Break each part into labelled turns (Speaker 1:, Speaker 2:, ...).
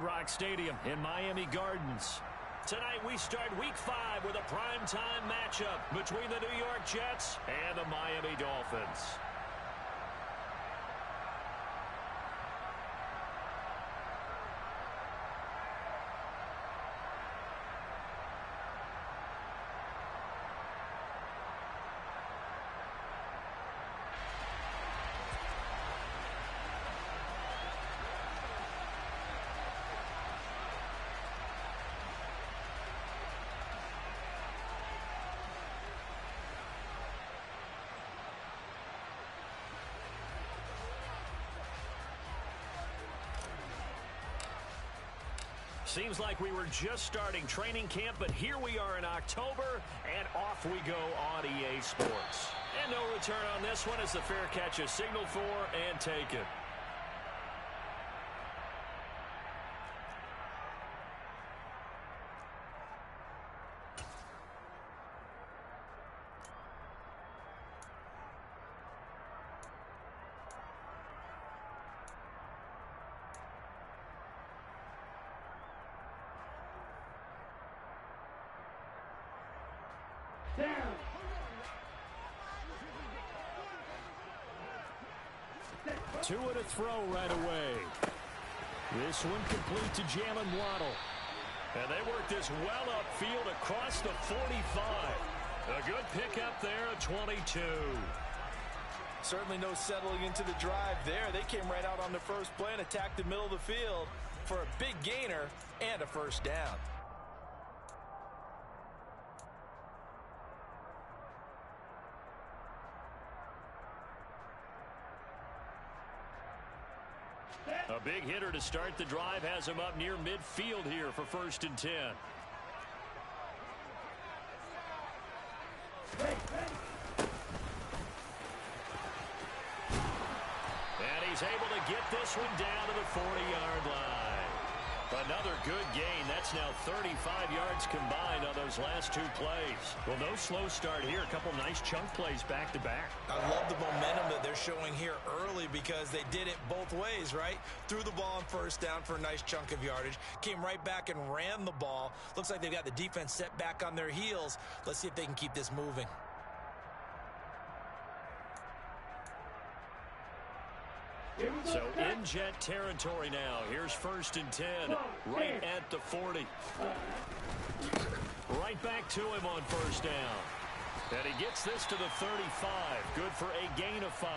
Speaker 1: Rock Stadium in Miami Gardens. Tonight we start Week 5 with a primetime matchup between the New York Jets and the Miami Dolphins. Seems like we were just starting training camp, but here we are in October, and off we go on EA Sports. And no return on this one as the fair catch is signaled for and taken.
Speaker 2: Down.
Speaker 1: Two and a throw right away. This one complete to Jalen Waddle. And they work this well upfield across the 45. A good pickup there at 22.
Speaker 3: Certainly no settling into the drive there. They came right out on the first play and attacked the middle of the field for a big gainer and a first down.
Speaker 1: A big hitter to start the drive has him up near midfield here for 1st and 10. And he's able to get this one down to the 40-yard line. Another good gain. That's now 35 yards combined on those last two plays. Well, no slow start here. A couple nice chunk plays back-to-back.
Speaker 3: I love the momentum that they're showing here early because they did it both ways, right? Threw the ball on first down for a nice chunk of yardage. Came right back and ran the ball. Looks like they've got the defense set back on their heels. Let's see if they can keep this moving.
Speaker 1: So in Jet territory now. Here's 1st and 10, right at the 40. Right back to him on first down. And he gets this to the 35. Good for a gain of 5.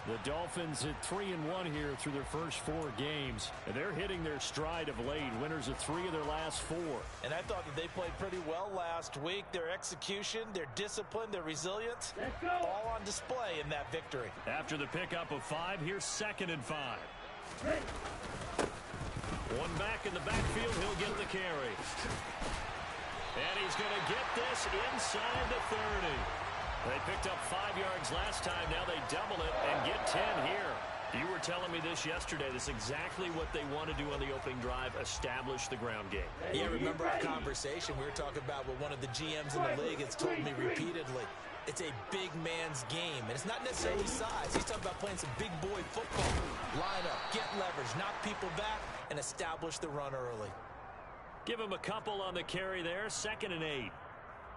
Speaker 1: The Dolphins at 3-1 here through their first 4 games. And they're hitting their stride of late. Winners of 3 of their last 4.
Speaker 3: And I thought that they played pretty well last week. Their execution, their discipline, their resilience, all on display in that victory.
Speaker 1: After the pickup of 5, here's 2nd and 5. One back in the backfield, he'll get the carry. And he's going to get this inside the 30. They picked up 5 yards last time. Now they double it and get 10 here. You were telling me this yesterday. This is exactly what they want to do on the opening drive, establish the ground game.
Speaker 3: Yeah, remember our conversation. We were talking about what one of the GMs in the league has told me repeatedly. It's a big man's game, and it's not necessarily size. He's talking about playing some big boy football. Line up, get leverage, knock people back, and establish the run early.
Speaker 1: Give him a couple on the carry there. 2nd and 8.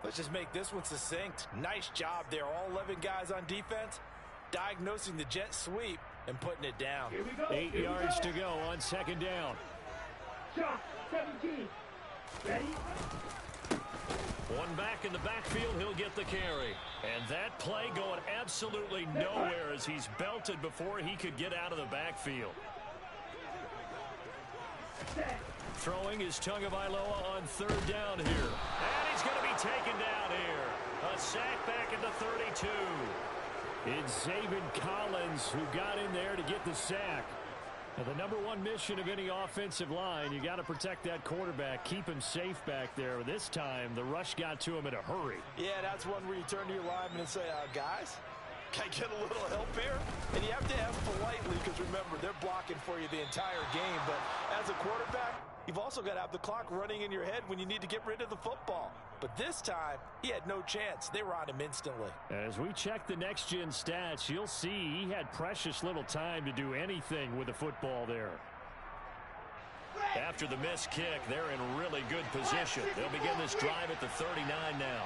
Speaker 3: Let's just make this one succinct. Nice job there. All 11 guys on defense, diagnosing the jet sweep and putting it down.
Speaker 1: 8 yards to go on 2nd down.
Speaker 2: Shot 17. Ready?
Speaker 1: One back in the backfield, he'll get the carry. And that play going absolutely nowhere as he's belted before he could get out of the backfield. Throwing is Tagovailoa on 3rd down here. And he's going to be taken down here. A sack back at the 32. It's Zaven Collins who got in there to get the sack. Now, the #1 mission of any offensive line, you got to protect that quarterback, keep him safe back there. This time, the rush got to him in a hurry.
Speaker 3: Yeah, that's one where you turn to your lineman and say, guys, can I get a little help here? And you have to ask politely because, remember, they're blocking for you the entire game. But as a quarterback, you've also got to have the clock running in your head when you need to get rid of the football. But this time, he had no chance. They were on him instantly.
Speaker 1: As we check the next-gen stats, you'll see he had precious little time to do anything with the football there. After the missed kick, they're in really good position. They'll begin this drive at the 39 now.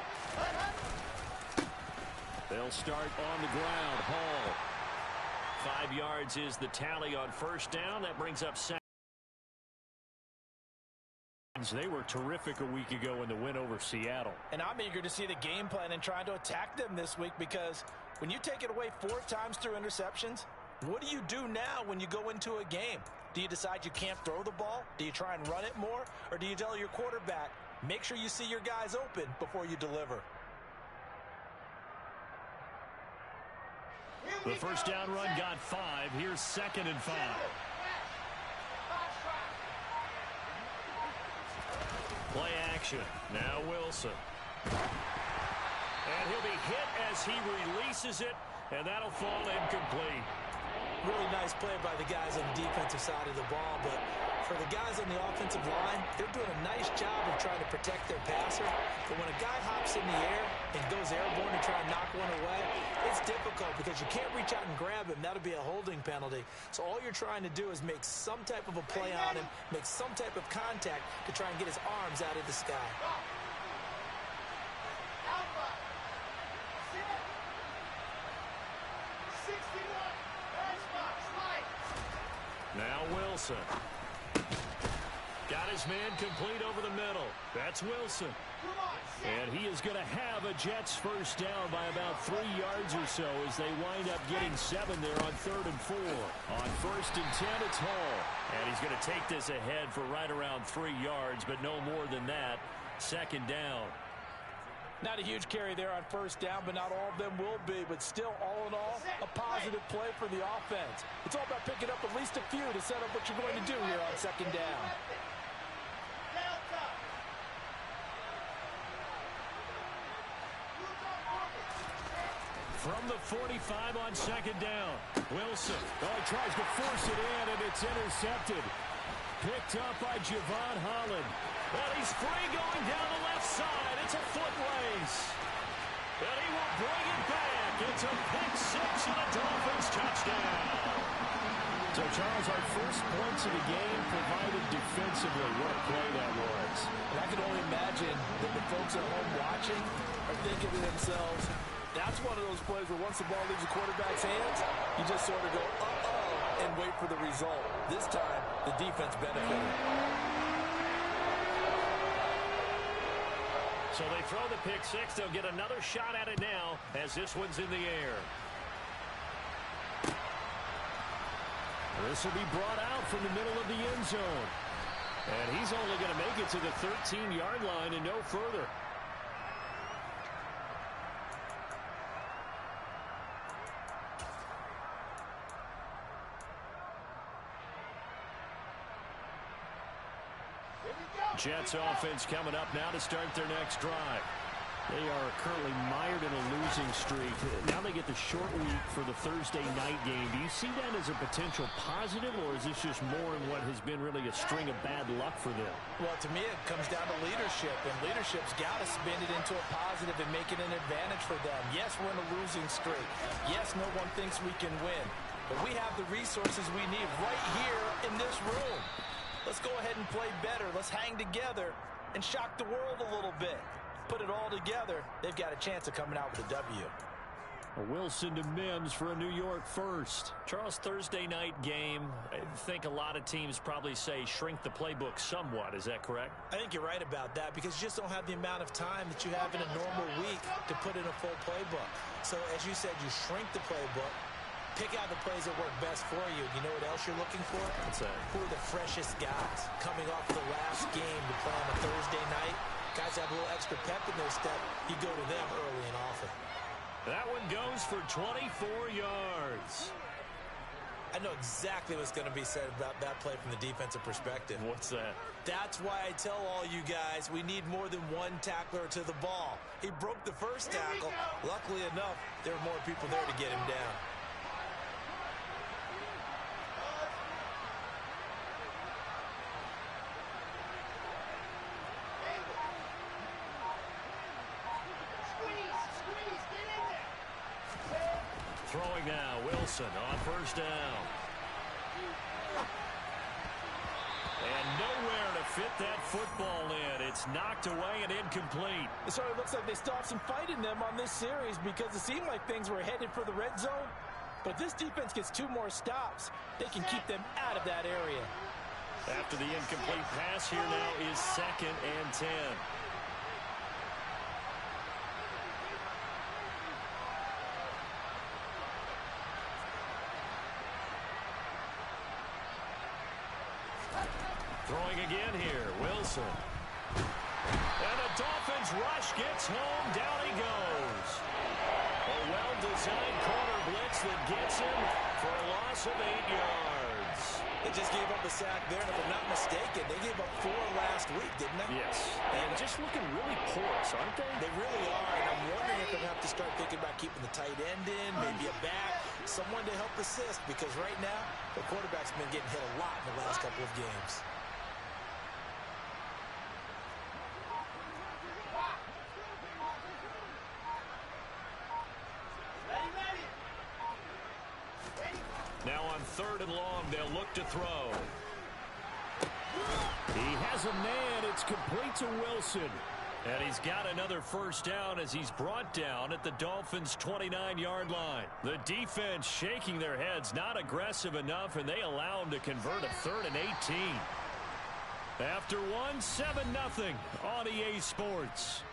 Speaker 1: They'll start on the ground. Hall. 5 yards is the tally on first down. That brings up second. They were terrific a week ago in the win over Seattle.
Speaker 3: And I'm eager to see the game plan and trying to attack them this week, because when you take it away 4 times through interceptions, what do you do now when you go into a game? Do you decide you can't throw the ball? Do you try and run it more? Or do you tell your quarterback, make sure you see your guys open before you deliver?
Speaker 1: The first down run got 5. Here's 2nd and 5. Play action. Now Wilson. And he'll be hit as he releases it, and that'll fall incomplete.
Speaker 3: Really nice play by the guys on the defensive side of the ball, but for the guys on the offensive line, they're doing a nice job of trying to protect their passer. But when a guy hops in the air and goes airborne to try and knock one away, it's difficult because you can't reach out and grab him. That'll be a holding penalty. So all you're trying to do is make some type of a play on him, make some type of contact to try and get his arms out of the sky.
Speaker 1: Now Wilson. Got his man complete over the middle. That's Wilson. And he is going to have a Jets first down by about 3 yards or so as they wind up getting 7 there on 3rd and 4. On 1st and 10, it's Hall. And he's going to take this ahead for right around 3 yards, but no more than that. 2nd down.
Speaker 3: Not a huge carry there on first down, but not all of them will be. But still, all in all, a positive play for the offense. It's all about picking up at least a few to set up what you're going to do here on 2nd down.
Speaker 1: From the 45 on 2nd down, Wilson. Oh, he tries to force it in, and it's intercepted. Picked up by Javon Holland. And he's free going down the left side. It's a foot race. And he will bring it back. It's a pick 6 and a Dolphins touchdown. So, Charles, our first points of the game provided defensively. What a play that was.
Speaker 3: And I can only imagine that the folks at home watching are thinking to themselves, that's one of those plays where once the ball leaves the quarterback's hands, you just sort of go, uh-oh, and wait for the result. This time, the defense benefited.
Speaker 1: So they throw the pick 6. They'll get another shot at it now as this one's in the air. This will be brought out from the middle of the end zone. And he's only going to make it to the 13-yard line and no further. Jets offense coming up now to start their next drive. They are currently mired in a losing streak. Now they get the short week for the Thursday night game. Do you see that as a potential positive, or is this just more in what has been really a string of bad luck for them?
Speaker 3: Well, to me, it comes down to leadership, and leadership's got to spin it into a positive and make it an advantage for them. Yes, we're in a losing streak. Yes, no one thinks we can win, but we have the resources we need right here in this room. Let's go ahead and play better. Let's hang together and shock the world a little bit. Put it all together, they've got a chance of coming out with a W.
Speaker 1: Wilson to Mims for a New York first. Charles, Thursday night game, I think a lot of teams probably say shrink the playbook somewhat. Is that correct?
Speaker 3: I think you're right about that because you just don't have the amount of time that you have in a normal week to put in a full playbook. So, as you said, you shrink the playbook. Pick out the plays that work best for you. You know what else you're looking for?
Speaker 1: What's that?
Speaker 3: Who are the freshest guys coming off the last game to play on a Thursday night? Guys have a little extra pep in their step. You go to them early and often.
Speaker 1: That one goes for 24 yards.
Speaker 3: I know exactly what's going to be said about that play from the defensive perspective.
Speaker 1: What's that?
Speaker 3: That's why I tell all you guys we need more than one tackler to the ball. He broke the first tackle. Luckily enough, there were more people there to get him down.
Speaker 1: Throwing now, Wilson on first down. And nowhere football in. It's knocked away and incomplete.
Speaker 3: It sort of looks like they still have some fight in them on this series because it seemed like things were headed for the red zone. But if this defense gets 2 more stops, they can keep them out of that area.
Speaker 1: After the incomplete pass, here now is 2nd and 10. Throwing again here, Wilson. And the Dolphins rush gets home, down he goes. A well-designed corner blitz that gets him for a loss of 8 yards.
Speaker 3: They just gave up a sack there, and if I'm not mistaken, they gave up 4 last week, didn't they?
Speaker 1: Yes, and just looking really porous, aren't they?
Speaker 3: They really are, and I'm wondering if they'll have to start thinking about keeping the tight end in, maybe a back, someone to help assist, because right now, the quarterback's been getting hit a lot in the last couple of games.
Speaker 1: Now on 3rd and long, they'll look to throw. He has a man. It's complete to Wilson. And he's got another first down as he's brought down at the Dolphins' 29-yard line. The defense shaking their heads, not aggressive enough, and they allow him to convert a 3rd and 18. After one, 7-0 on EA Sports.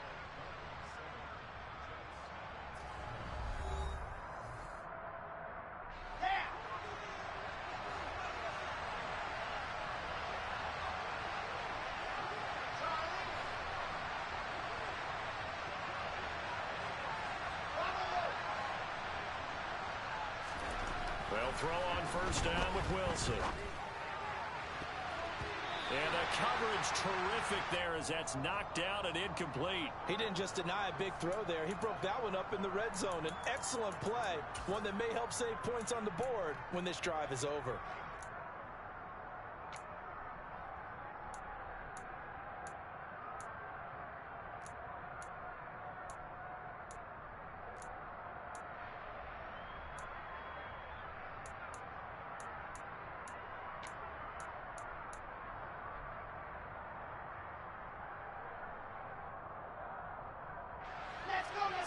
Speaker 1: They'll throw on 1st down with Wilson. And the coverage terrific there as that's knocked out and incomplete.
Speaker 3: He didn't just deny a big throw there. He broke that one up in the red zone. An excellent play, one that may help save points on the board when this drive is over.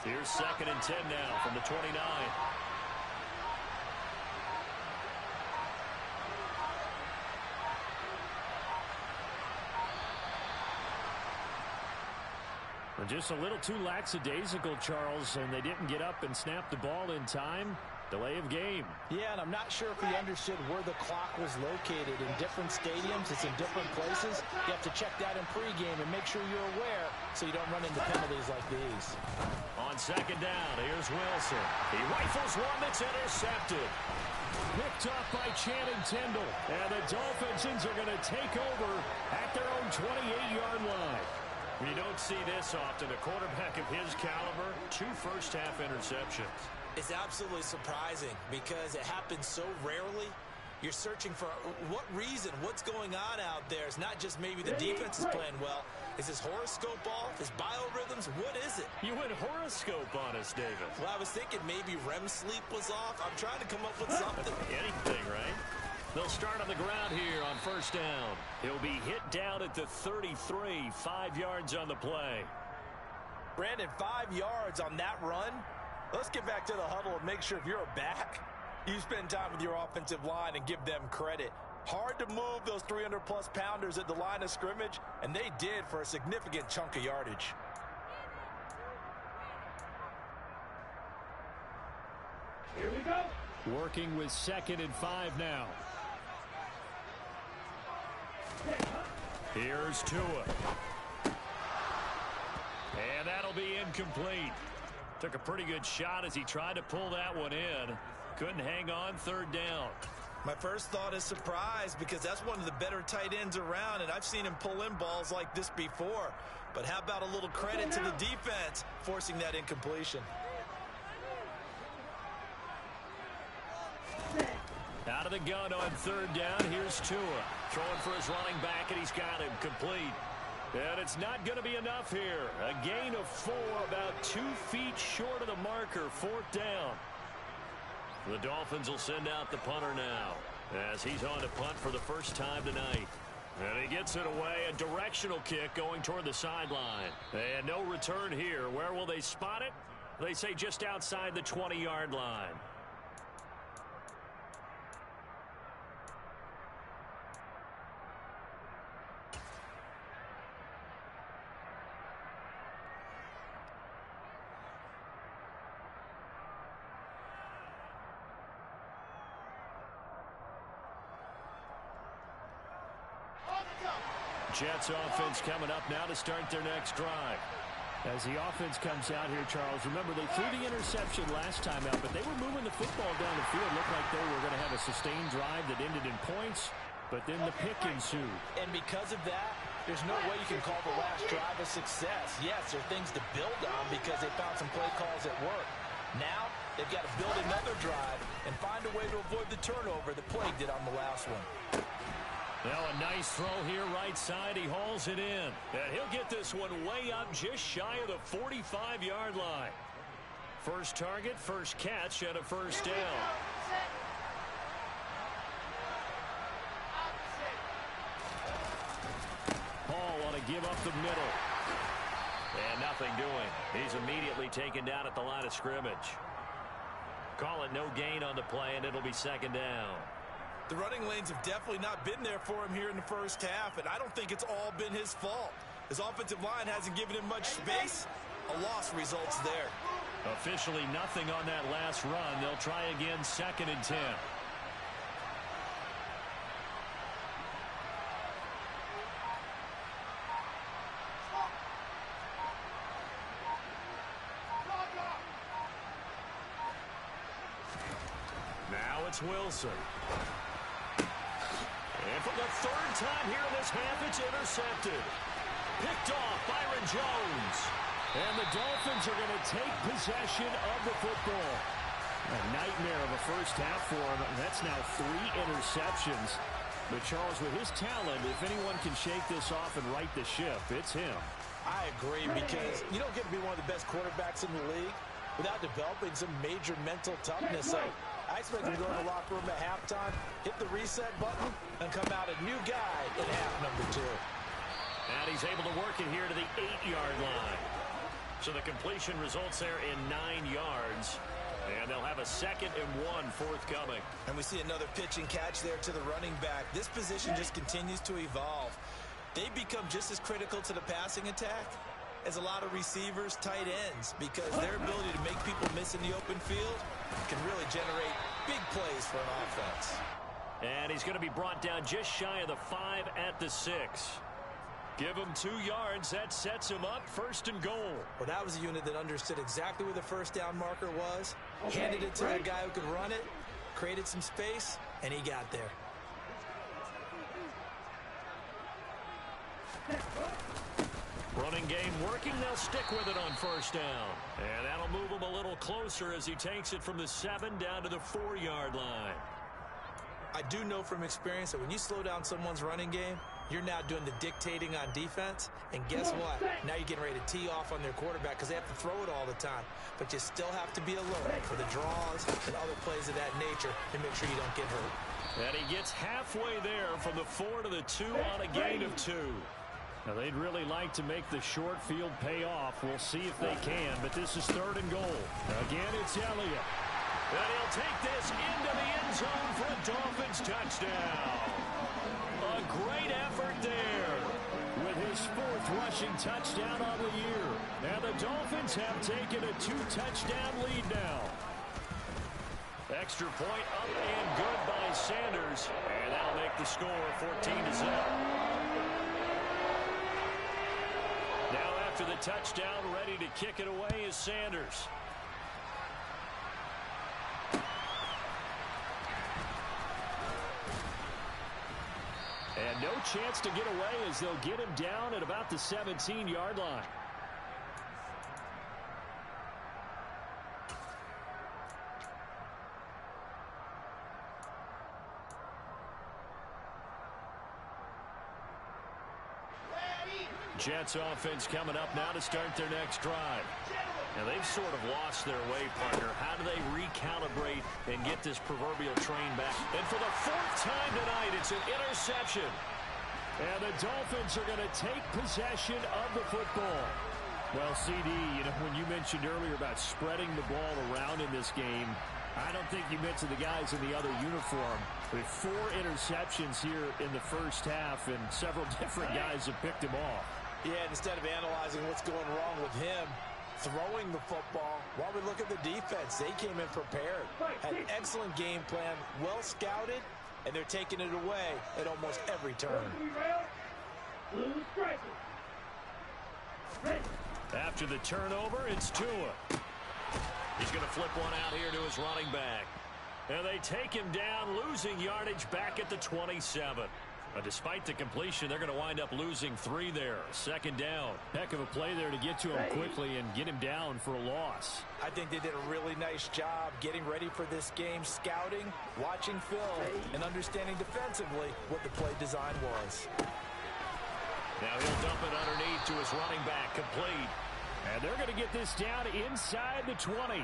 Speaker 1: Here's 2nd and 10 now from the 29. Just a little too lackadaisical, Charles, and they didn't get up and snap the ball in time. Delay of game.
Speaker 3: Yeah, and I'm not sure if he understood where the clock was located. In different stadiums, it's in different places. You have to check that in pregame and make sure you're aware so you don't run into penalties like these.
Speaker 1: On 2nd down, here's Wilson. He rifles one that's intercepted. Picked off by Channing Tindall. And the Dolphins are going to take over at their own 28-yard line. You don't see this often. A quarterback of his caliber, 2 first-half interceptions.
Speaker 3: It's absolutely surprising because it happens so rarely. You're searching for what reason, what's going on out there. It's not just maybe the defense is playing well. Is his horoscope off? His biorhythms? What is it?
Speaker 1: You went horoscope on us, David.
Speaker 3: Well, I was thinking maybe REM sleep was off. I'm trying to come up with something.
Speaker 1: Anything, right? They'll start on the ground here on 1st down. He'll be hit down at the 33, 5 yards on the play.
Speaker 3: Brandon, 5 yards on that run? Let's get back to the huddle and make sure if you're a back, you spend time with your offensive line and give them credit. Hard to move those 300-plus pounders at the line of scrimmage, and they did for a significant chunk of yardage.
Speaker 2: Here we go.
Speaker 1: Working with 2nd and 5 now. Here's Tua. And that'll be incomplete. Took a pretty good shot as he tried to pull that one in. Couldn't hang on 3rd down.
Speaker 3: My first thought is surprise because that's one of the better tight ends around, and I've seen him pull in balls like this before. But how about a little credit to the defense forcing that incompletion?
Speaker 1: Out of the gun on 3rd down. Here's Tua. Throwing for his running back, and he's got him complete. And it's not going to be enough here. A gain of 4, about 2 feet short of the marker. 4th down. The Dolphins will send out the punter now as he's on to punt for the first time tonight. And he gets it away, a directional kick going toward the sideline. And no return here. Where will they spot it? They say just outside the 20-yard line. Jets offense coming up now to start their next drive. As the offense comes out here, Charles, remember they threw the interception last time out, but they were moving the football down the field. Looked like they were going to have a sustained drive that ended in points, but then the pick ensued.
Speaker 3: And because of that, there's no way you can call the last drive a success. Yes, there are things to build on because they found some play calls that work. Now, they've got to build another drive and find a way to avoid the turnover that plagued it on the last one.
Speaker 1: Now a nice throw here right side. He hauls it in. And he'll get this one way up just shy of the 45-yard line. First target, first catch, and a first down. Paul want to give up the middle. And nothing doing. He's immediately taken down at the line of scrimmage. Call it no gain on the play, and it'll be second down.
Speaker 3: The running lanes have definitely not been there for him here in the first half, and I don't think it's all been his fault. His offensive line hasn't given him much space. A loss results there.
Speaker 1: Officially nothing on that last run. They'll try again, 2nd and 10. Now it's Wilson. And for the 3rd time here in this half, it's intercepted. Picked off Byron Jones. And the Dolphins are going to take possession of the football. A nightmare of a first half for him. That's now 3 interceptions. But Charles, with his talent, if anyone can shake this off and right the ship, it's him.
Speaker 3: I agree, because you don't get to be one of the best quarterbacks in the league without developing some major mental toughness. So I expect him to go in the locker room at halftime, hit the reset button, and come out a new guy in half number 2.
Speaker 1: And he's able to work it here to the 8-yard line. So the completion results there in 9 yards. And they'll have a 2nd and 1 forthcoming. And we see another pitch and catch there to the running back. This position just continues to evolve. They become just as critical to the passing attack as a lot of receivers, tight ends, because their ability to make people miss in the open field can really generate big plays for an offense. And he's going to be brought down just shy of the 5 at the 6. Give him 2 yards. That sets him up 1st and goal. Well, that was a unit that understood exactly where the first down marker was, handed it to a guy who could run it, created some space, and he got there. Running game working. They'll stick with it on 1st down. And that'll move him a little closer as he takes it from the 7 down to the 4-yard line. I do know from experience that when you slow down someone's running game, you're now doing the dictating on defense. And guess what? Now you're getting ready to tee off on their quarterback because they have to throw it all the time. But you still have to be alert for the draws and other plays of that nature to make sure you don't get hurt. And he gets halfway there from the 4 to the 2 on a gain of 2. Now, they'd really like to make the short field pay off. We'll see if they can, but this is 3rd and goal. Again, it's Elliott. And he'll take this into the end zone for a Dolphins touchdown. A great effort there with his 4th rushing touchdown on the year. And the Dolphins have taken a 2-touchdown lead now. Extra point up and good by Sanders. And that'll make the score 14-0. Now after the touchdown, ready to kick it away is Sanders. And no chance to get away as they'll get him down at about the 17-yard line. Jets offense coming up now to start their next drive. Now they've sort of lost their way, partner. How do they recalibrate and get this proverbial train back? And for the 4th time tonight, it's an interception. And the Dolphins are going to take possession of the football. Well, CD, when you mentioned earlier about spreading the ball around in this game, I don't think you mentioned the guys in the other uniform. With 4 interceptions here in the first half, and several different guys have picked him off.
Speaker 3: Yeah, instead of analyzing what's going wrong with him, throwing the football, while we look at the defense, they came in prepared. Had an excellent game plan, well scouted, and they're taking it away at almost every turn.
Speaker 1: After the turnover, it's Tua. He's going to flip one out here to his running back. And they take him down, losing yardage back at the 27. Despite the completion, they're going to wind up losing 3 there. Second down. Heck of a play there to get to him quickly and get him down for a loss.
Speaker 3: I think they did a really nice job getting ready for this game, scouting, watching film, and understanding defensively what the play design was.
Speaker 1: Now he'll dump it underneath to his running back, complete. And they're going to get this down inside the 20.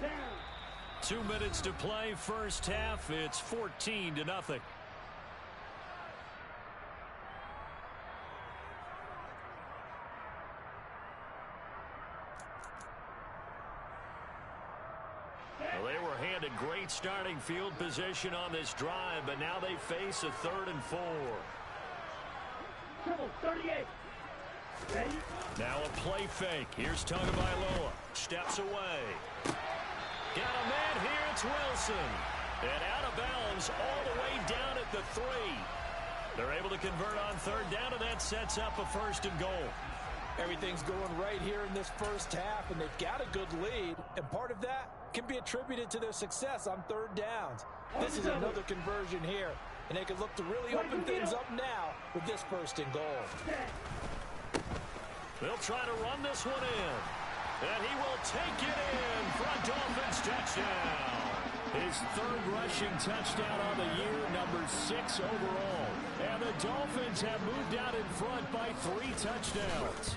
Speaker 2: Down.
Speaker 1: 2 minutes to play, first half. It's 14-0. Well, they were handed great starting field position on this drive, but now they face a 3rd and 4.
Speaker 2: 38. Ready?
Speaker 1: Now a play fake. Here's Tagovailoa. Steps away. Got a man here. It's Wilson. And out of bounds all the way down at the 3. They're able to convert on 3rd down, and that sets up a 1st and goal.
Speaker 3: Everything's going right here in this first half, and they've got a good lead, and part of that can be attributed to their success on 3rd downs. This is another conversion here, and they can look to really open things up now with this 1st and goal.
Speaker 1: They'll try to run this one in, and he will take it in for a Dolphins touchdown. His 3rd rushing touchdown on the year, number 6 overall. And the Dolphins have moved out in front by 3 touchdowns.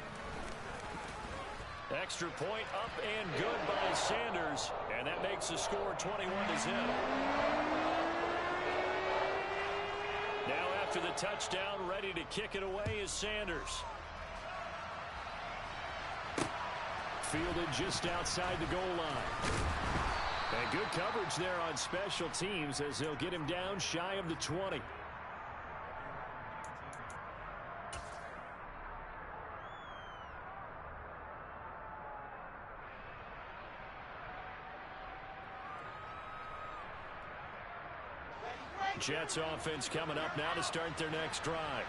Speaker 1: Extra point up and good by Sanders, and that makes the score 21-0. Now after the touchdown, ready to kick it away is Sanders. Fielded just outside the goal line. And good coverage there on special teams as they'll get him down shy of the 20. Jets offense coming up now to start their next drive.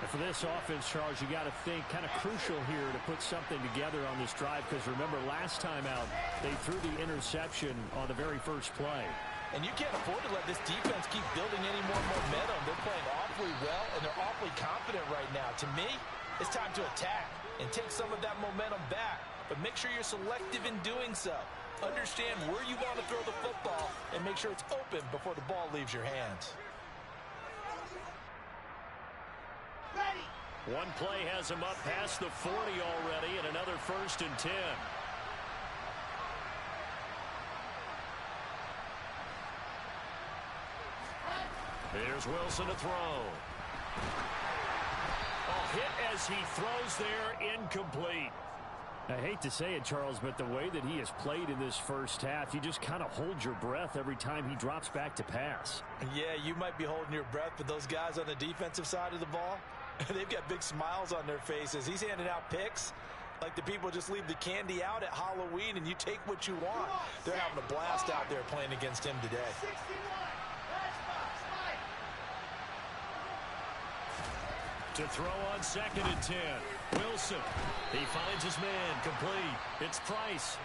Speaker 1: And for this offense, Charles, you got to think kind of crucial here to put something together on this drive, because remember last time out they threw the interception on the very first play.
Speaker 3: And you can't afford to let this defense keep building any more momentum. They're playing awfully well, and they're awfully confident right now. To me, it's time to attack and take some of that momentum back. But make sure you're selective in doing so. Understand where you want to throw the football and make sure it's open before the ball leaves your hands.
Speaker 2: Ready.
Speaker 1: One play has him up past the 40 already, and another 1st and 10. Here's Wilson to throw. Oh, hit as he throws there, incomplete. I hate to say it, Charles, but the way that he has played in this first half, you just kind of hold your breath every time he drops back to pass.
Speaker 3: Yeah, you might be holding your breath, but those guys on the defensive side of the ball, they've got big smiles on their faces. He's handing out picks like the people just leave the candy out at Halloween and you take what you want. They're having a blast out there playing against him today.
Speaker 2: 61.
Speaker 1: To throw on 2nd and 10. Wilson. He finds his man. Complete. It's Price.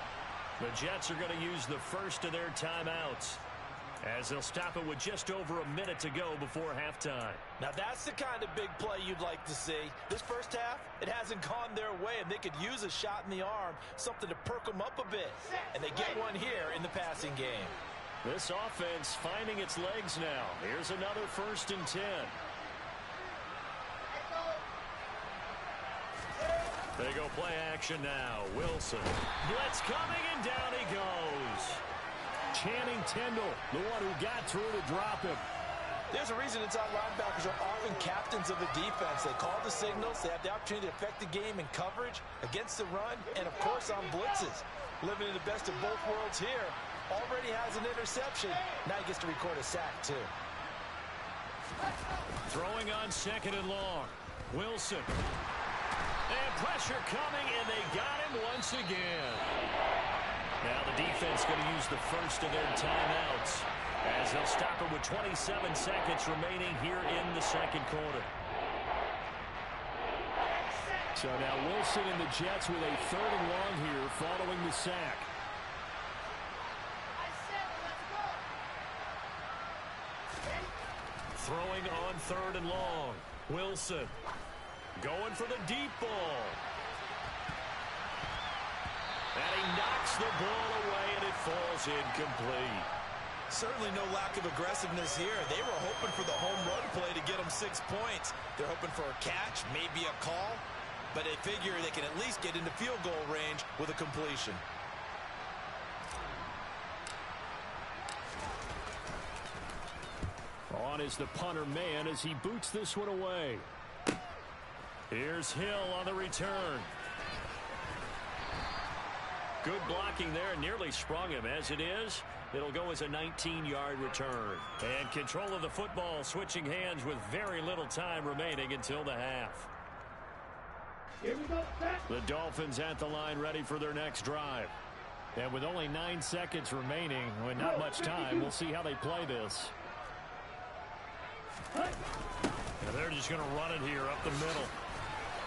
Speaker 1: The Jets are going to use the first of their timeouts, as they'll stop it with just over a minute to go before halftime.
Speaker 3: Now that's the kind of big play you'd like to see. This first half, it hasn't gone their way, and they could use a shot in the arm, something to perk them up a bit. And they get one here in the passing game.
Speaker 1: This offense finding its legs now. Here's another 1st and 10. They go play action now. Wilson. Blitz coming, and down he goes. Channing Tindall, the one who got through to drop him.
Speaker 3: There's a reason inside linebackers are often captains of the defense. They call the signals. They have the opportunity to affect the game in coverage, against the run, and, of course, on blitzes. Living in the best of both worlds here. Already has an interception. Now he gets to record a sack, too.
Speaker 1: Throwing on 2nd and long. Wilson. And pressure coming, and they got him once again. Now the defense going to use the first of their timeouts as they'll stop it with 27 seconds remaining here in the second quarter. So now Wilson and the Jets with a 3rd and long here following the sack. Throwing on 3rd and long. Wilson going for the deep ball. And he knocks the ball away, and it falls incomplete.
Speaker 3: Certainly no lack of aggressiveness here. They were hoping for the home run play to get them 6 points. They're hoping for a catch, maybe a call, but they figure they can at least get into field goal range with a completion.
Speaker 1: On is the punter man as he boots this one away. Here's Hill on the return. Good blocking there, nearly sprung him. As it is, it'll go as a 19-yard return. And control of the football switching hands with very little time remaining until the half.
Speaker 2: Here we go.
Speaker 1: The Dolphins at the line ready for their next drive. And with only 9 seconds remaining, with not much time, we'll see how they play this. And they're just going to run it here up the middle.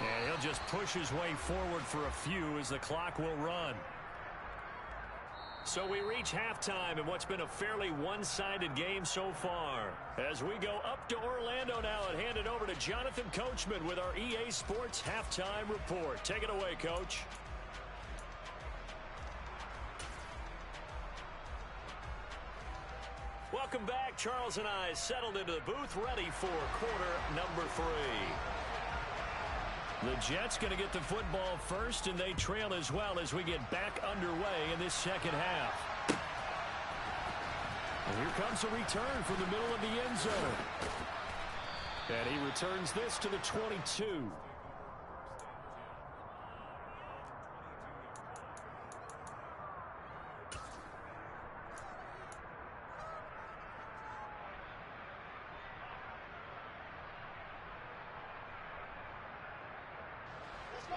Speaker 1: And he'll just push his way forward for a few as the clock will run. So we reach halftime in what's been a fairly one-sided game so far. As we go up to Orlando now and hand it over to Jonathan Coachman with our EA Sports Halftime Report. Take it away, Coach. Welcome back. Charles and I settled into the booth ready for quarter number 3. The Jets going to get the football first, and they trail as well as we get back underway in this second half. And here comes a return from the middle of the end zone. And he returns this to the 22.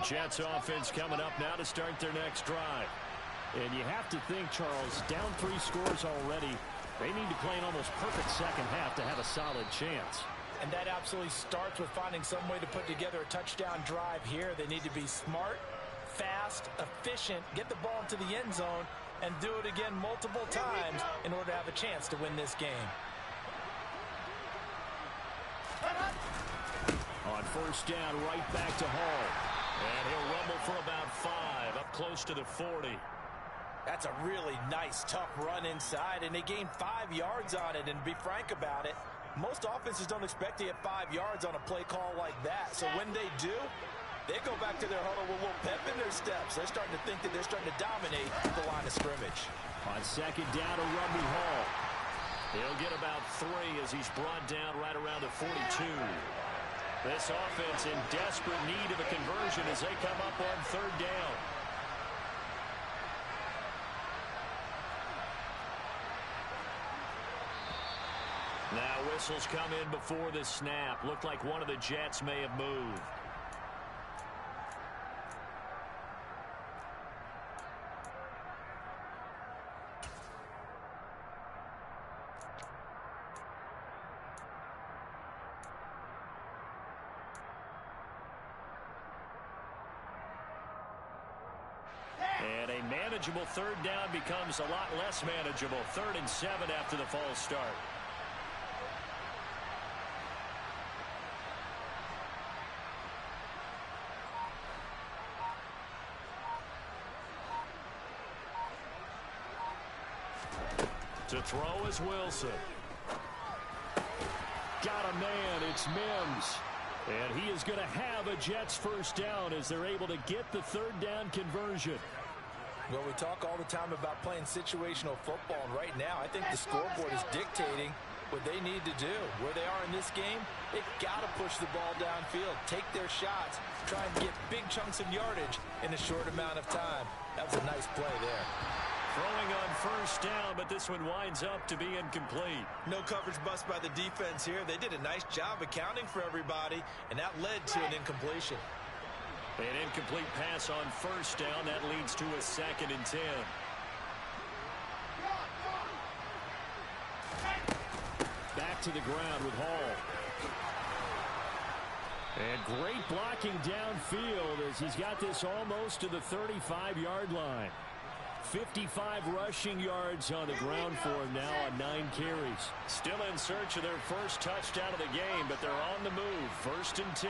Speaker 1: Jets offense coming up now to start their next drive. And you have to think, Charles, down 3 scores already. They need to play an almost perfect second half to have a solid chance.
Speaker 3: And that absolutely starts with finding some way to put together a touchdown drive here. They need to be smart, fast, efficient, get the ball into the end zone, and do it again multiple times in order to have a chance to win this game.
Speaker 1: On first down, right back to Hall. And he'll rumble for about 5, up close to the 40.
Speaker 3: That's a really nice, tough run inside, and they gained 5 yards on it. And to be frank about it, most offenses don't expect to get 5 yards on a play call like that. So when they do, they go back to their huddle with a little pep in their steps. They're starting to think that they're starting to dominate the line of scrimmage.
Speaker 1: On second down to Rumby Hall. He'll get about 3 as he's brought down right around the 42. This offense in desperate need of a conversion as they come up on third down. Now whistles come in before the snap. Looked like one of the Jets may have moved. And a manageable third down becomes a lot less manageable. 3rd and 7 after the false start. To throw is Wilson. Got a man. It's Mims. And he is going to have a Jets first down as they're able to get the third down conversion.
Speaker 3: Well, we talk all the time about playing situational football, and right now I think the scoreboard is dictating what they need to do. Where they are in this game, they've got to push the ball downfield, take their shots, try and get big chunks of yardage in a short amount of time. That was a nice play there.
Speaker 1: Throwing on first down, but this one winds up to be incomplete.
Speaker 3: No coverage bust by the defense here. They did a nice job accounting for everybody, and that led to an incompletion.
Speaker 1: An incomplete pass on first down. That leads to a 2nd and 10. Back to the ground with Hall. And great blocking downfield as he's got this almost to the 35-yard line. 55 rushing yards on the ground for him now on 9 carries. Still in search of their first touchdown of the game, but they're on the move. 1st and 10.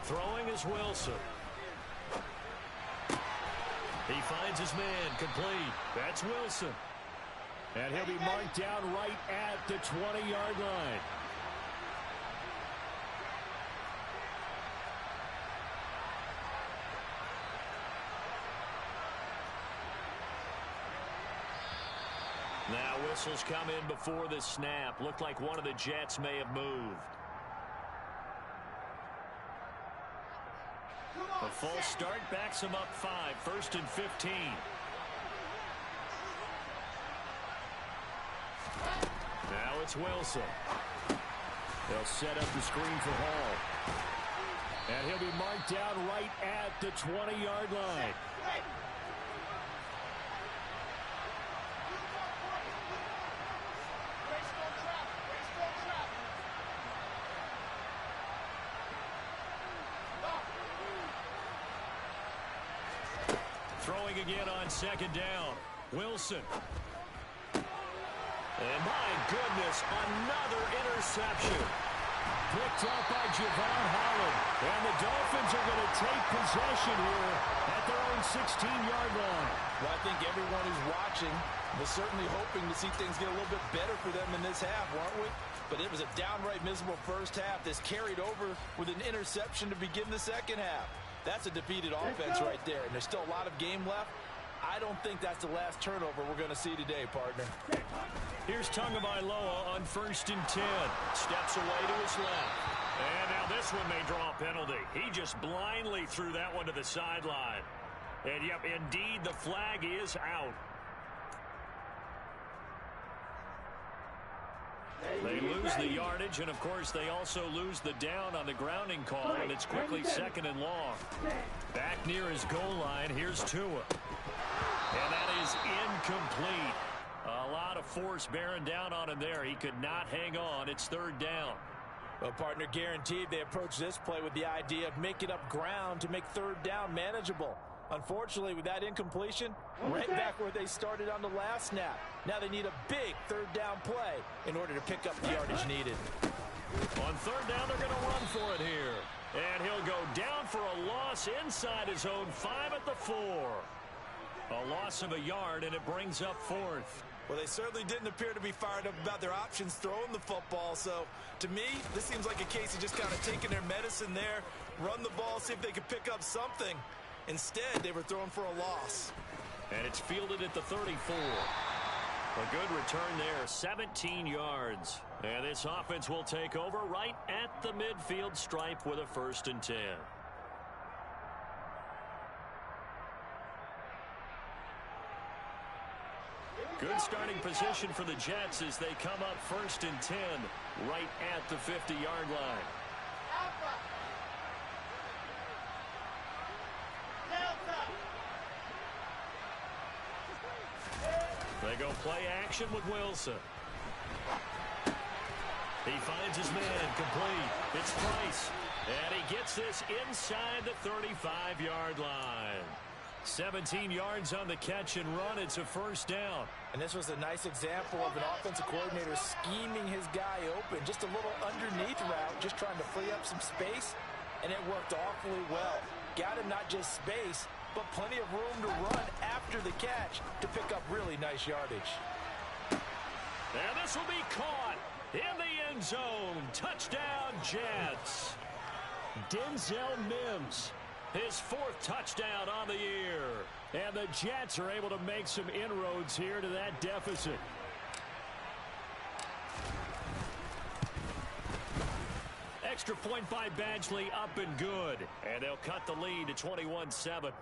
Speaker 1: Throwing is Wilson. He finds his man complete. That's Wilson. And he'll be marked down right at the 20-yard line. Now whistles come in before the snap. Looked like one of the Jets may have moved. A false start backs him up 5. 1st and 15. Now it's Wilson. They'll set up the screen for Hall. And he'll be marked down right at the 20-yard line. Throwing again on 2nd down. Wilson. And my goodness, another interception. Picked up by Javon Holland. And the Dolphins are going to take possession here at their own 16-yard line.
Speaker 3: Well, I think everyone who's watching was certainly hoping to see things get a little bit better for them in this half, weren't we? But it was a downright miserable first half. This carried over with an interception to begin the second half. That's a defeated offense right there, and there's still a lot of game left. I don't think that's the last turnover we're going to see today, partner.
Speaker 1: Here's Tagovailoa on 1st and 10. Steps away to his left. And now this one may draw a penalty. He just blindly threw that one to the sideline. And, yep, indeed, the flag is out. They lose the yardage, and, of course, they also lose the down on the grounding call, and it's quickly 2nd and long. Back near his goal line, here's Tua. And that is incomplete. A lot of force bearing down on him there. He could not hang on. It's 3rd down.
Speaker 3: Well, partner, guaranteed they approach this play with the idea of making up ground to make 3rd down manageable. Unfortunately, with that incompletion, right back where they started on the last snap. Now they need a big 3rd down play in order to pick up the yardage needed.
Speaker 1: On 3rd down, they're going to run for it here. And he'll go down for a loss inside his own 5 at the 4. A loss of a yard, and it brings up 4th.
Speaker 3: Well, they certainly didn't appear to be fired up about their options throwing the football. So, to me, this seems like a case of just kind of taking their medicine there, run the ball, see if they could pick up something. Instead, they were throwing for a loss.
Speaker 1: And it's fielded at the 34. A good return there, 17 yards. And this offense will take over right at the midfield stripe with a 1st and 10. Good starting position for the Jets as they come up 1st and 10 right at the 50-yard line. They go play action with Wilson. He finds his man complete. It's Price. And he gets this inside the 35-yard line. 17 yards on the catch and run. It's a 1st down.
Speaker 3: And this was a nice example of an offensive coordinator scheming his guy open. Just a little underneath route, just trying to free up some space. and it worked awfully well. Got him not just space, but plenty of room to run after the catch to pick up really nice yardage.
Speaker 1: And this will be caught in the end zone. Touchdown, Jets. Denzel Mims, his 4th touchdown on the year. And the Jets are able to make some inroads here to that deficit. Extra point by Badgley, up and good. And they'll cut the lead to 21-7.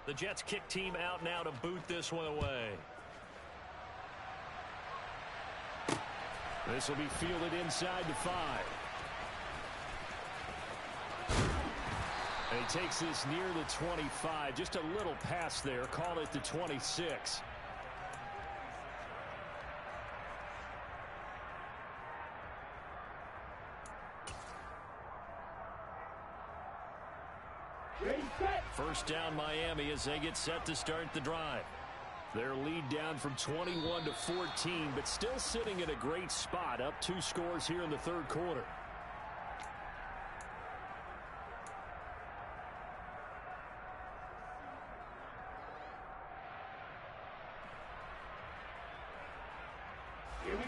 Speaker 1: The Jets kick team out now to boot this one away. This will be fielded inside the 5. And he takes this near the 25. Just a little pass there. Call it the 26. First down Miami as they get set to start the drive. Their lead down from 21 to 14, but still sitting in a great spot, up 2 scores here in the 3rd quarter.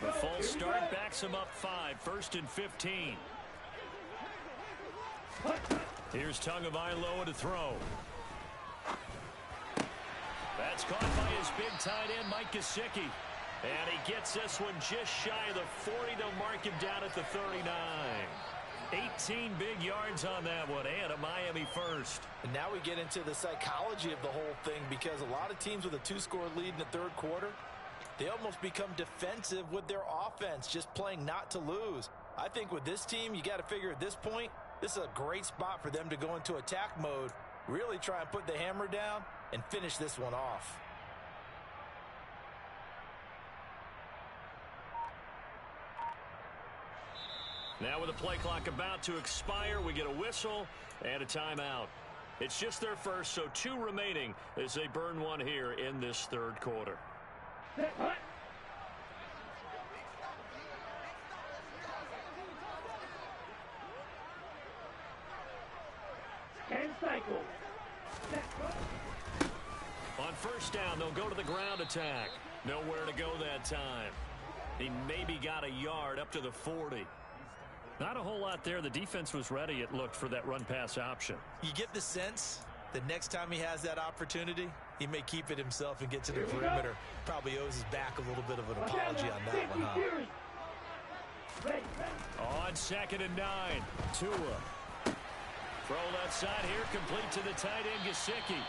Speaker 1: The false start backs them up 5, 1st and 15. Here's Tagovailoa to throw. That's caught by his big tight end, Mike Gesicki. And he gets this one just shy of the 40 to mark him down at the 39. 18 big yards on that one, and a Miami first.
Speaker 3: And now we get into the psychology of the whole thing, because a lot of teams with a 2-score lead in the 3rd quarter, they almost become defensive with their offense, just playing not to lose. I think with this team, you got to figure at this point, this is a great spot for them to go into attack mode, really try and put the hammer down and finish this one off.
Speaker 1: Now with the play clock about to expire, we get a whistle and a timeout. It's just their first, so 2 remaining as they burn one here in this 3rd quarter. On first down, they'll go to the ground attack. Nowhere to go that time. He maybe got a yard up to the 40. Not a whole lot there. The defense was ready, it looked, for that run-pass option.
Speaker 3: You get the sense that next time he has that opportunity, he may keep it himself and get to the perimeter. Probably owes his back a little bit of an apology on that one, huh?
Speaker 1: On 2nd and 9, Tua. Throw left side here, complete to the tight end, Gesicki.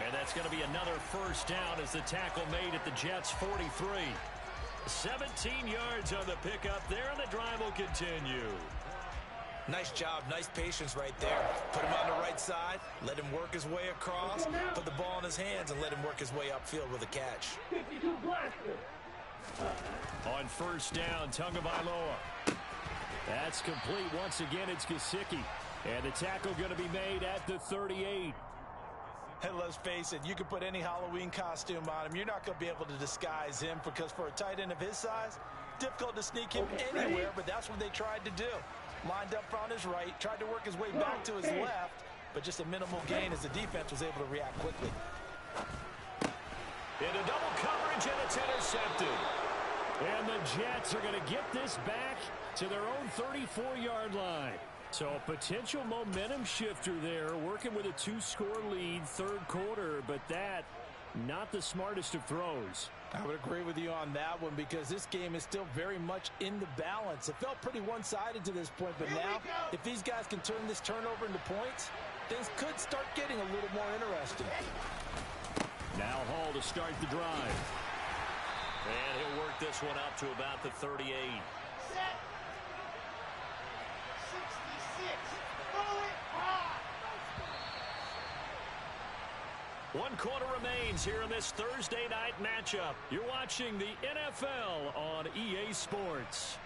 Speaker 1: And that's going to be another first down as the tackle made at the Jets' 43. 17 yards on the pickup there, and the drive will continue.
Speaker 3: Nice job, nice patience right there. Put him on the right side, let him work his way across, put the ball in his hands, and let him work his way upfield with a catch.
Speaker 1: On first down, Tagovailoa. That's complete. Once again, it's Gesicki. And the tackle going to be made at the 38.
Speaker 3: And let's face it, you can put any Halloween costume on him. You're not going to be able to disguise him, because for a tight end of his size, difficult to sneak him anywhere, but that's what they tried to do. Lined up on his right, tried to work his way back to his left, but just a minimal gain as the defense was able to react quickly.
Speaker 1: Into double coverage, and it's intercepted. And the Jets are going to get this back to their own 34-yard line. So a potential momentum shifter there, working with a 2-score lead, 3rd quarter, but that, not the smartest of throws.
Speaker 3: I would agree with you on that one, because this game is still very much in the balance. It felt pretty one-sided to this point, but now, if these guys can turn this turnover into points, things could start getting a little more interesting.
Speaker 1: Now Hall to start the drive. And he'll work this one out to about the 38.
Speaker 2: Set. 66. Throw it high.
Speaker 1: 1 quarter remains here in this Thursday night matchup. You're watching the NFL on EA Sports.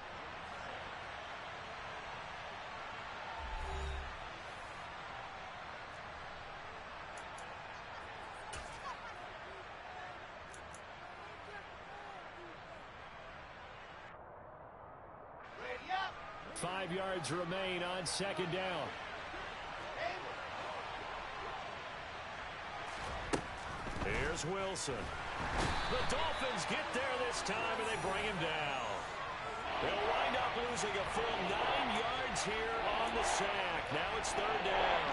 Speaker 2: Ready up.
Speaker 1: 5 yards remain on second down. Here's Wilson. The Dolphins get there this time, and they bring him down. They'll wind up losing a full 9 yards here on the sack. Now it's third down.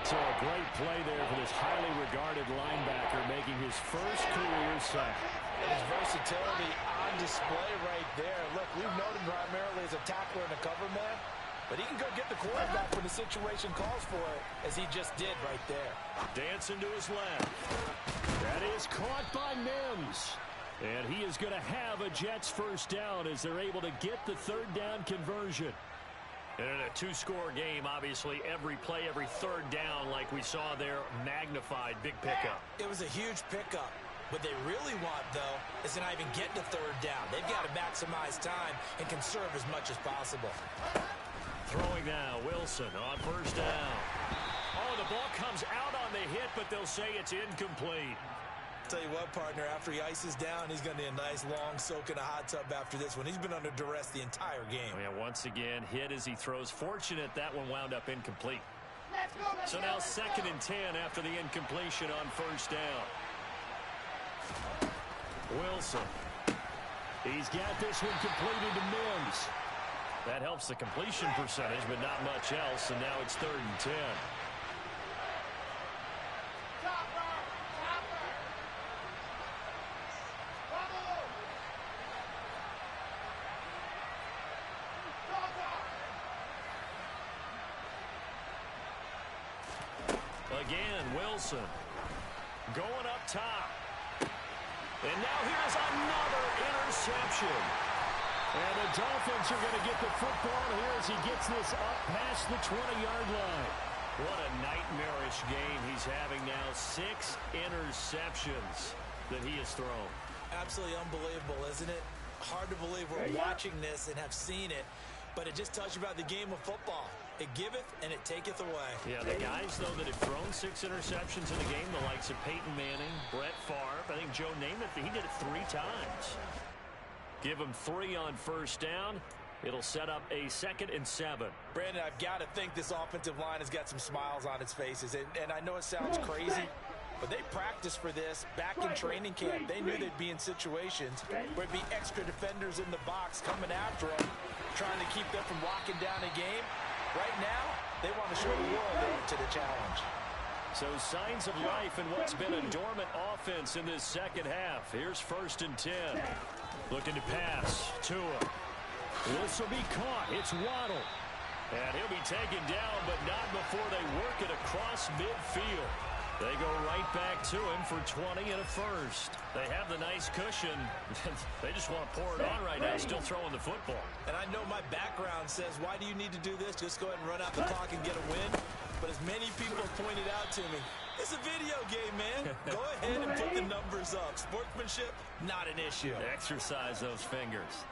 Speaker 1: So a great play there for this highly regarded linebacker making his first career sack.
Speaker 3: And his versatility on display right there. Look, we've known him primarily as a tackler and a cover man, but he can go get the quarterback when the situation calls for it, as he just did right there.
Speaker 1: Dancing to his left. That is caught by Mims. And he is going to have a Jets first down as they're able to get the third down conversion. And in a 2-score game, obviously, every play, every third down, like we saw there, magnified, big pickup.
Speaker 3: It was a huge pickup. What they really want, though, is to not even get to third down. They've got to maximize time and conserve as much as possible.
Speaker 1: Throwing now, Wilson on first down. Oh, the ball comes out on the hit, but they'll say it's incomplete.
Speaker 3: Tell you what, partner, after he ices down, he's going to need a nice long soak in a hot tub after this one. He's been under duress the entire game.
Speaker 1: Oh, yeah, once again, hit as he throws. Fortunate that one wound up incomplete.
Speaker 2: Let's go, let's
Speaker 1: So
Speaker 2: go,
Speaker 1: now
Speaker 2: let's
Speaker 1: 2nd
Speaker 2: go.
Speaker 1: and 10 after the incompletion on first down. Wilson. He's got this one completed to Mims. That helps the completion percentage, but not much else, and now it's 3rd and 10.
Speaker 2: Chopper, chopper. Bravo. Chopper.
Speaker 1: Again, Wilson. Going up top. And now here's another interception. And the Dolphins are going to get the football here as he gets this up past the 20-yard line. What a nightmarish game he's having now. 6 interceptions that he has thrown.
Speaker 3: Absolutely unbelievable, isn't it? Hard to believe we're watching this and have seen it, but it just tells you about the game of football. It giveth and it taketh away.
Speaker 1: Yeah, the guys, though, that have thrown 6 interceptions in a game, the likes of Peyton Manning, Brett Favre, I think Joe Namath, he did it 3 times. Give him 3 on first down. It'll set up a 2nd and 7.
Speaker 3: Brandon, I've got to think this offensive line has got some smiles on its faces, and I know it sounds crazy, but they practiced for this back in training camp. They knew they'd be in situations where it'd be extra defenders in the box coming after them, trying to keep them from locking down a game. Right now, they want to show the world they're up to the challenge.
Speaker 1: So signs of life in what's been a dormant offense in this second half. Here's 1st and 10. Looking to pass. Tua. This will be caught. It's Waddle. And he'll be taken down, but not before they work it across midfield. They go right back to him for 20 and a first. They have the nice cushion. They just want to pour it on right now, still throwing the football.
Speaker 3: And I know my background says, why do you need to do this? Just go ahead and run out the clock and get a win. But as many people have pointed out to me, it's a video game, man. Go ahead and put the numbers up. Sportsmanship, not an issue.
Speaker 1: Exercise those fingers.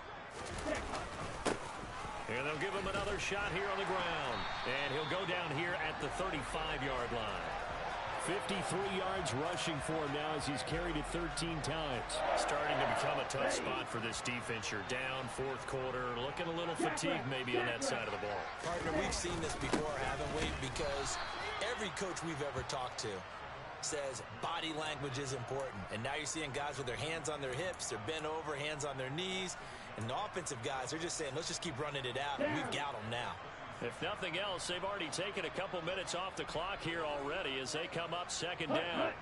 Speaker 1: And they'll give him another shot here on the ground. And he'll go down here at the 35-yard line. 53 yards rushing for him now as he's carried it 13 times. Starting to become a tough spot for this defense. You're down 4th quarter, looking a little fatigued maybe on that side of the ball.
Speaker 3: Partner, we've seen this before, haven't we? Because every coach we've ever talked to says body language is important. And now you're seeing guys with their hands on their hips, they're bent over, hands on their knees. And the offensive guys, they're just saying, let's just keep running it out, and we've got them now.
Speaker 1: If nothing else, they've already taken a couple minutes off the clock here already as they come up 2nd down.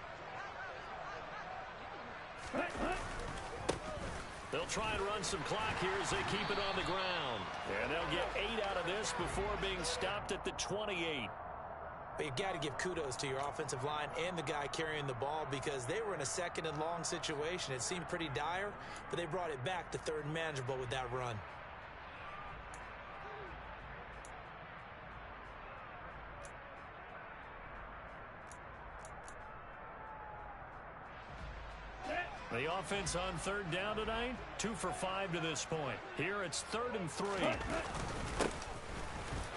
Speaker 1: They'll try and run some clock here as they keep it on the ground. And they'll get 8 out of this before being stopped at the 28.
Speaker 3: But you've got to give kudos to your offensive line and the guy carrying the ball because they were in a 2nd and long situation. It seemed pretty dire, but they brought it back to 3rd and manageable with that run.
Speaker 1: The offense on third down tonight, 2 for 5 to this point. Here it's 3rd and 3.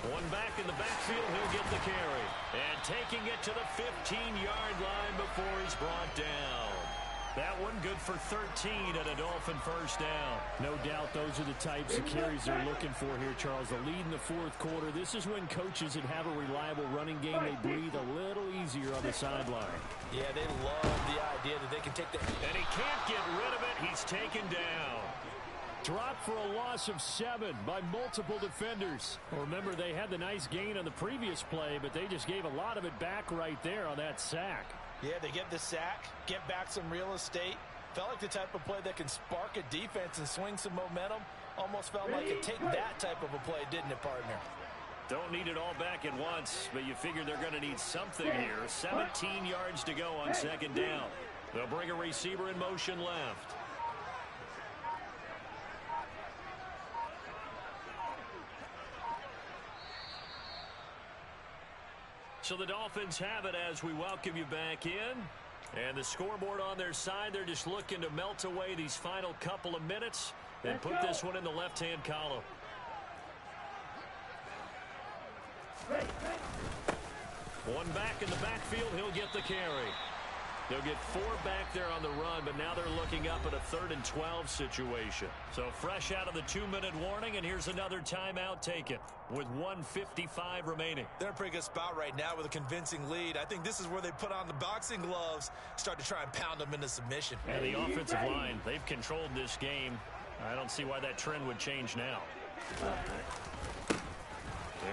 Speaker 1: One back in the backfield, he'll get the carry. And taking it to the 15-yard line before he's brought down. That one good for 13 and a Dolphin first down.
Speaker 4: No doubt those are the types of carries they're looking for here, Charles. The lead in the fourth quarter. This is when coaches that have a reliable running game, they breathe a little easier on the sideline.
Speaker 3: Yeah, they love the idea that they can take the...
Speaker 1: And he can't get rid of it. He's taken down.
Speaker 4: Dropped for a loss of 7 by multiple defenders. Well, remember, they had the nice gain on the previous play, but they just gave a lot of it back right there on that sack.
Speaker 3: Yeah, they get the sack, get back some real estate. Felt like the type of play that can spark a defense and swing some momentum. Almost felt like a take that type of a play, didn't it, partner?
Speaker 1: Don't need it all back at once, but you figure they're going to need something here. 17 yards to go on second down. They'll bring a receiver in motion left. So the Dolphins have it as we welcome you back in. And the scoreboard on their side, they're just looking to melt away these final couple of minutes and put this one in the left-hand column. One back in the backfield, he'll get the carry. They'll get 4 back there on the run, but now they're looking up at a 3rd and 12 situation. So fresh out of the 2-minute warning, and here's another timeout taken with 1:55 remaining.
Speaker 3: They're in a pretty good spot right now with a convincing lead. I think this is where they put on the boxing gloves, start to try and pound them into submission.
Speaker 1: And the offensive line, they've controlled this game. I don't see why that trend would change now.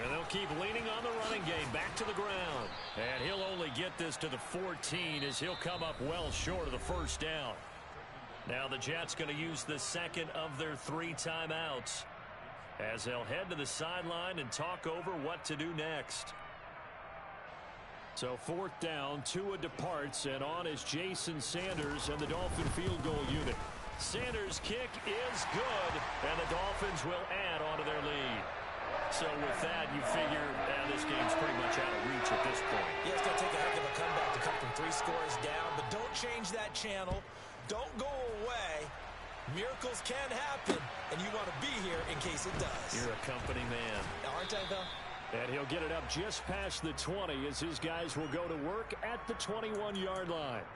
Speaker 1: And they'll keep leaning on the running game back to the ground. And he'll only get this to the 14 as he'll come up well short of the first down. Now the Jets going to use the second of their 3 timeouts as they'll head to the sideline and talk over what to do next. So 4th down, Tua departs, and on is Jason Sanders and the Dolphin field goal unit. Sanders' kick is good, and the Dolphins will add on to their lead. So with that, you figure this game's pretty much out of reach at this point.
Speaker 3: Yeah, it's going to take a heck of a comeback to come from 3 scores down, but don't change that channel. Don't go away. Miracles can happen, and you want to be here in case it does.
Speaker 1: You're a company man.
Speaker 3: Aren't I, though?
Speaker 4: And he'll get it up just past the 20 as his guys will go to work at the 21-yard line.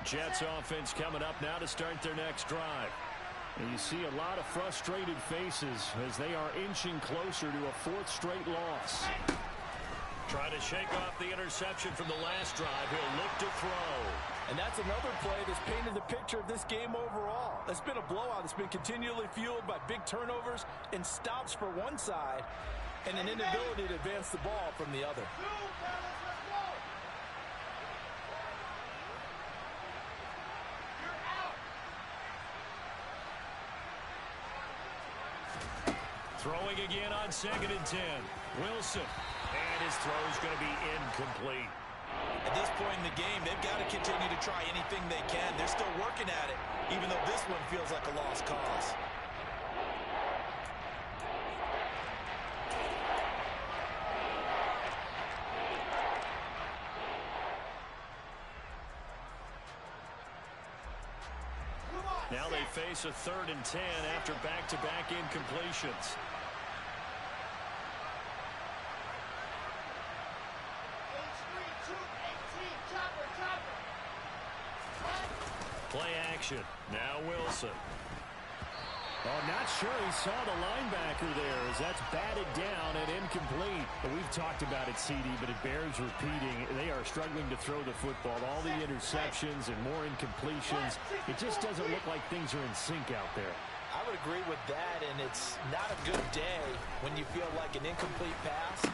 Speaker 4: Jets offense coming up now to start their next drive. And you see a lot of frustrated faces as they are inching closer to a 4th straight loss.
Speaker 1: Trying to shake off the interception from the last drive. He'll look to throw.
Speaker 3: And that's another play that's painted the picture of this game overall. It's been a blowout. It's been continually fueled by big turnovers and stops for one side and an inability to advance the ball from the other.
Speaker 1: Throwing again on 2nd and 10. Wilson. And his throw's going to be incomplete.
Speaker 3: At this point in the game, they've got to continue to try anything they can. They're still working at it, even though this one feels like a lost cause.
Speaker 1: Now they face a 3rd and 10 after back-to-back incompletions. Play action. Now Wilson.
Speaker 4: Oh, not sure he saw the linebacker there as that's batted down and incomplete. But we've talked about it, CD, but it bears repeating. They are struggling to throw the football. All the interceptions and more incompletions. It just doesn't look like things are in sync out there.
Speaker 3: I would agree with that, and it's not a good day when you feel like an incomplete pass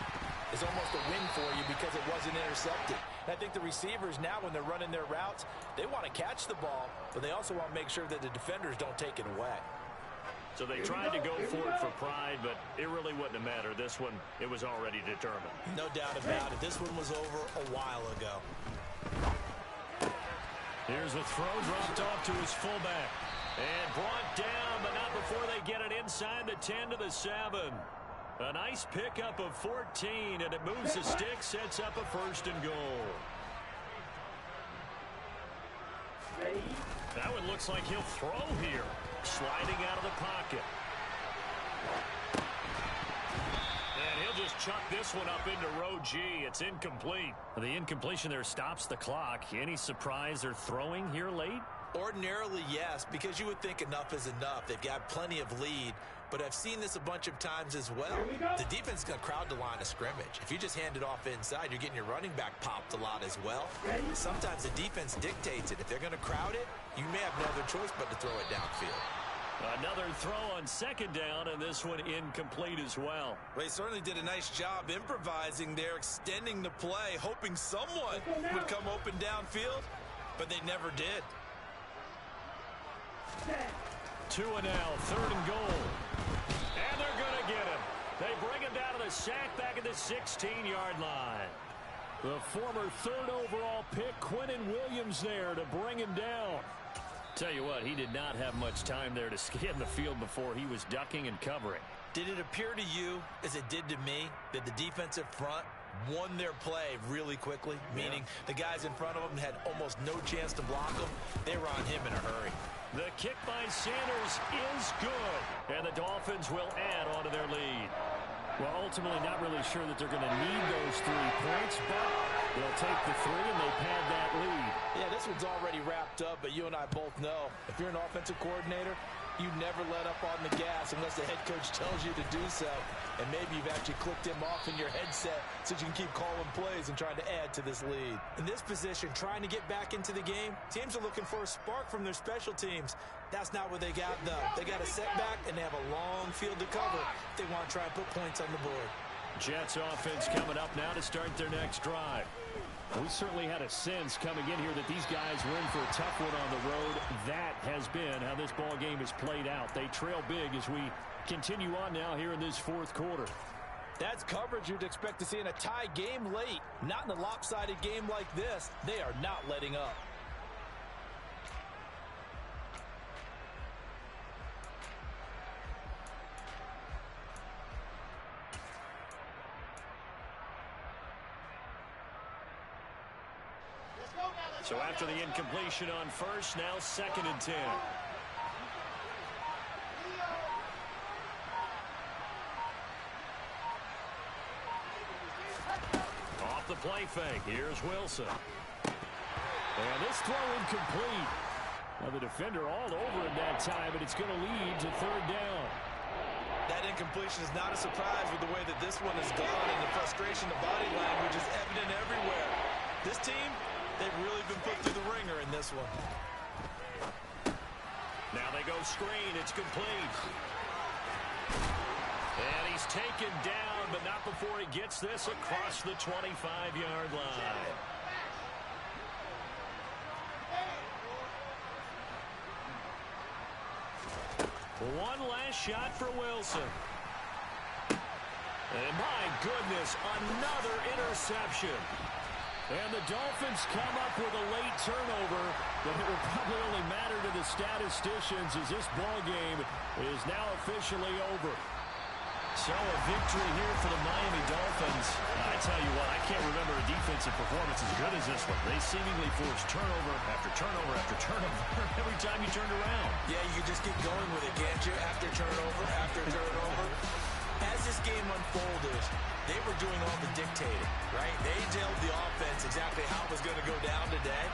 Speaker 3: is almost a win for you because it wasn't intercepted. And I think the receivers now, when they're running their routes, they want to catch the ball, but they also want to make sure that the defenders don't take it away.
Speaker 1: So they tried to go for it for pride, but it really wouldn't have mattered. This one, it was already determined.
Speaker 3: No doubt about it. This one was over a while ago.
Speaker 1: Here's a throw dropped off to his fullback. And brought down, but not before they get it inside the 10 to the 7. A nice pickup of 14, and it moves the stick, sets up a 1st and goal. That one looks like he'll throw here. Sliding out of the pocket. And he'll just chuck this one up into row G. It's incomplete. The incompletion there stops the clock. Any surprise they're throwing here late?
Speaker 3: Ordinarily, yes, because you would think enough is enough. They've got plenty of lead, but I've seen this a bunch of times as well. The defense is going to crowd the line of scrimmage. If you just hand it off inside, you're getting your running back popped a lot as well. Sometimes the defense dictates it. If they're going to crowd it, you may have no other choice but to throw it downfield.
Speaker 1: Another throw on 2nd down, and this one incomplete as well.
Speaker 3: Well, he certainly did a nice job improvising there, extending the play, hoping someone would come open downfield, but they never did.
Speaker 1: 2 and now, 3rd and goal. And they're going to get him. They bring him down to the sack back at the 16-yard line. The former 3rd overall pick, Quinnen Williams, there to bring him down. Tell you what, he did not have much time there to scan the field before he was ducking and covering.
Speaker 3: Did it appear to you, as it did to me, that the defensive front won their play really quickly? Meaning the guys in front of them had almost no chance to block them. They were on him in a hurry.
Speaker 1: The kick by Sanders is good, and the Dolphins will add on to their lead. Well, ultimately not really sure that they're going to need those 3 points, but they'll take the 3 and they pad that lead.
Speaker 3: Yeah, this one's already wrapped up, but you and I both know if you're an offensive coordinator, you never let up on the gas unless the head coach tells you to do so. And maybe you've actually clicked him off in your headset so you can keep calling plays and trying to add to this lead. In this position, trying to get back into the game, teams are looking for a spark from their special teams. That's not what they got, though. They got a setback, and they have a long field to cover if they want to try and put points on the board.
Speaker 1: Jets offense coming up now to start their next drive. We certainly had a sense coming in here that these guys were in for a tough one on the road. That has been how this ball game has played out. They trail big as we continue on now here in this 4th quarter.
Speaker 3: That's coverage you'd expect to see in a tie game late. Not in a lopsided game like this. They are not letting up.
Speaker 1: So after the incompletion on 1st, now 2nd and 10. Off the play fake. Here's Wilson. And this throw incomplete. Now the defender all over him that time, but it's going to lead to 3rd down.
Speaker 3: That incompletion is not a surprise with the way that this one has gone, and the frustration, the body language is evident everywhere. This team, they've really been put through the ringer in this one.
Speaker 1: Now they go screen. It's complete. And he's taken down, but not before he gets this across the 25-yard line. One last shot for Wilson. And my goodness, another interception. And the Dolphins come up with a late turnover, but it will probably only matter to the statisticians as this ball game is now officially over. So a victory here for the Miami Dolphins. I tell you what, I can't remember a defensive performance as good as this one. They seemingly forced turnover after turnover after turnover every time you turned around.
Speaker 3: Yeah, you can just keep going with it, can't you? After turnover, after turnover. As this game unfolded, they were doing all the dictating, right? They told the offense exactly how it was going to go down today.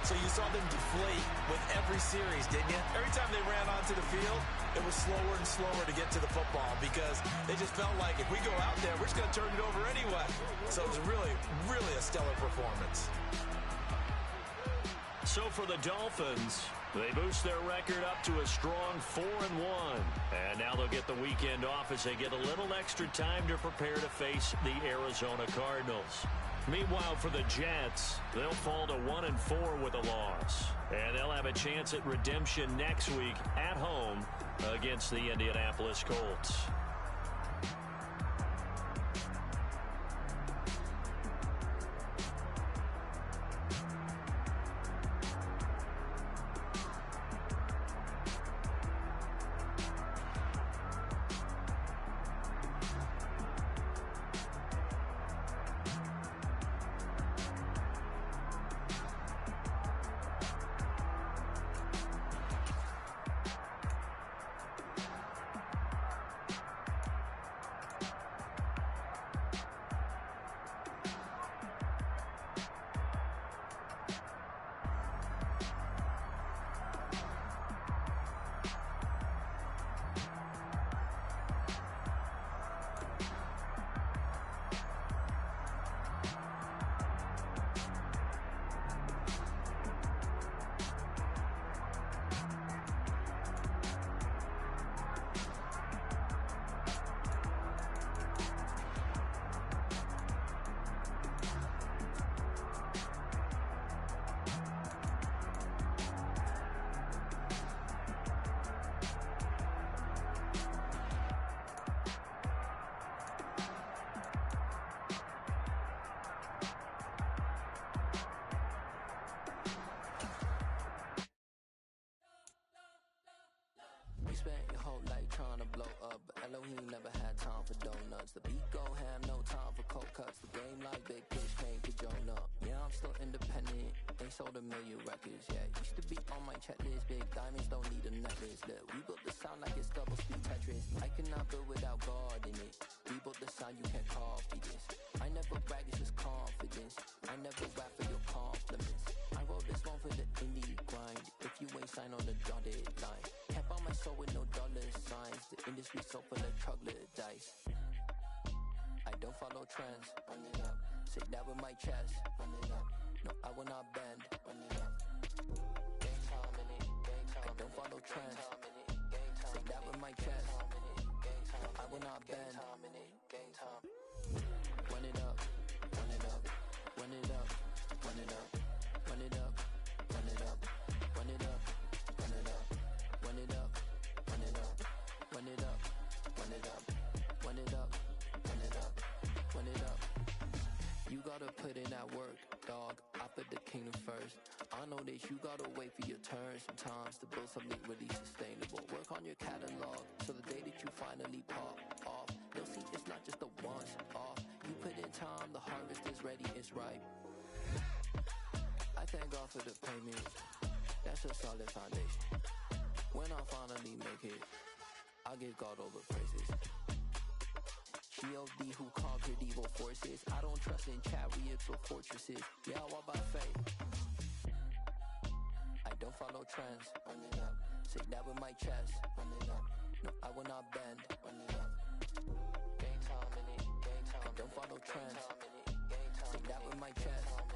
Speaker 3: So you saw them deflate with every series, didn't you? Every time they ran onto the field, it was slower and slower to get to the football because they just felt like if we go out there, we're just going to turn it over anyway. So it was really, really a stellar performance.
Speaker 1: So for the Dolphins, they boost their record up to a strong 4-1. And now they'll get the weekend off as they get a little extra time to prepare to face the Arizona Cardinals. Meanwhile, for the Jets, they'll fall to 1-4 with a loss. And they'll have a chance at redemption next week at home against the Indianapolis Colts.
Speaker 5: spent your whole life trying to blow up, but Elohim never had time for donuts. The beat go ham, no time for cold cuts. The game like big fish came to Jonah. Yeah, I'm still independent, ain't sold a million records yet. Used to be on my checklist, big diamonds don't need a necklace. Look, we built the sound like it's double speed Tetris. I cannot build without God in it. We built the sound, you can't copy this. I never brag, it's just confidence. I never rap for your compliments. I wrote this one for the indie grind. If you ain't signed on the dotted line, can't buy my soul with no dollar signs. The industry so full of troglodytes. I don't follow trends. Run it up. Say that with my chest. Run it up. No, I will not bend. Run it up. Gang time in it. Gang time. I don't follow trends. Say that with my chest. I will not bend. Gang time. Run it up. Run it up. Run it up. Run it up. Run it up. Run it up. Run it up. Run it up. Run it up. Run it up. Run it up. Run it up. Run it up. Run it up. Run it up. You gotta put in that work, dog. I put the kingdom first. I know that you gotta wait for your turn sometimes to build something really sustainable. Work on your catalog so the day that you finally pop off, you'll see it's not just a once off. You put in time, the harvest is ready, it's ripe. I thank God for the payment. That's a solid foundation. When I finally make it, I give God all the praises. G.O.D. who conquered evil forces. I don't trust in chariots or fortresses. Yeah, I walk by faith. I don't follow trends. Run it up. Say that with my chest. Run it up. No, I will not bend. Run it up. Gang time in it. Gang time. I don't follow trends. Say that with my chest.